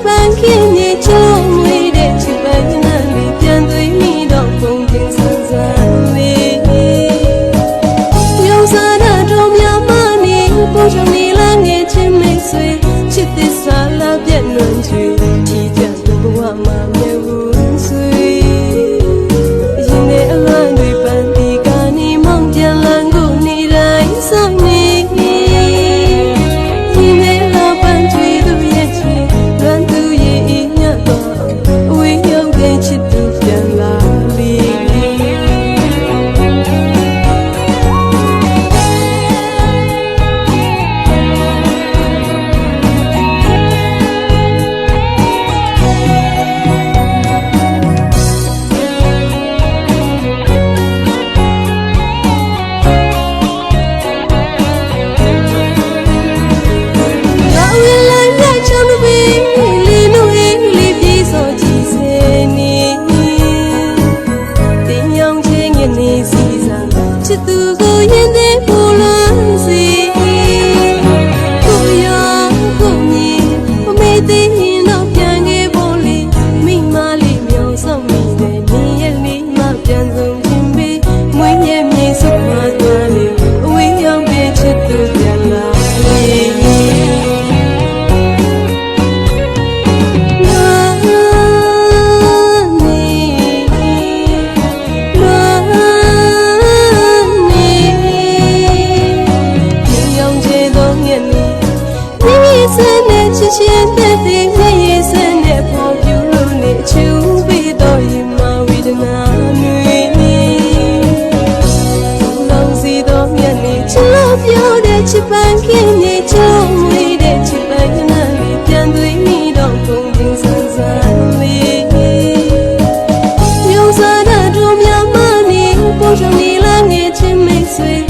ban kia nhẹ cho người để chỉ ban na liပြန်သွေးမိတော့ပုံတင်ဆန်းဆန်းလေးမျိုးစားတဲ့တို့များမနေပုံချနေလာငယ်ချင်းမိတ်ဆွေချစ်သစ္စာလာပြတ်လွန်ချွေဒီကြတဲ့ဘဝမှာမြဲဘူးဆွေရင်နဲ့အလွန်တွေပန်းဒီကနေမောင်ပြန်လန်းကိုနေတိုင်းဆောင်နေရင်နဲ့လာပန်းချွေသူရဲ့ချွေလွန်သူရဲ့အညတော့အဝေးရောက်တဲ့ချစ်သူပြန်လာလေချစ်သူကိုရင်သေးပူလွန်စေကိုရောကိုမြင်မမေ့သေးရင်တော့ပြန်ခဲ့ဖို့လေမိမလေးမြောင်ဆောင်မိတယ်နေရဲ့လေးမှပြန်ဆုံးခြင်းပေးမွေးရဲ့မြေစုခွာသွားလေအဝေးရောက်တဲ့ချစ်သူပြန်လာလေရှင်တဲ့ဒီရဲ့ရဲ့စနဲ့ပေါ်ပြလို့နေချူပြီးတော့ရင်မဝိဒနာတွေလုံးစီတော့မြတ်နေချလို့ပြောတဲ့ချစ်ပန်းခင်းနေချုံမွေးတဲ့ချစ်ပန်းနာလေးပြန်သွေးမိတော့ပုံတင်ဆန်းဆန်းလေးမျိုးစားတဲ့တို့များမနေပုံချနေလာငယ်ချင်းမိတ်ဆွေ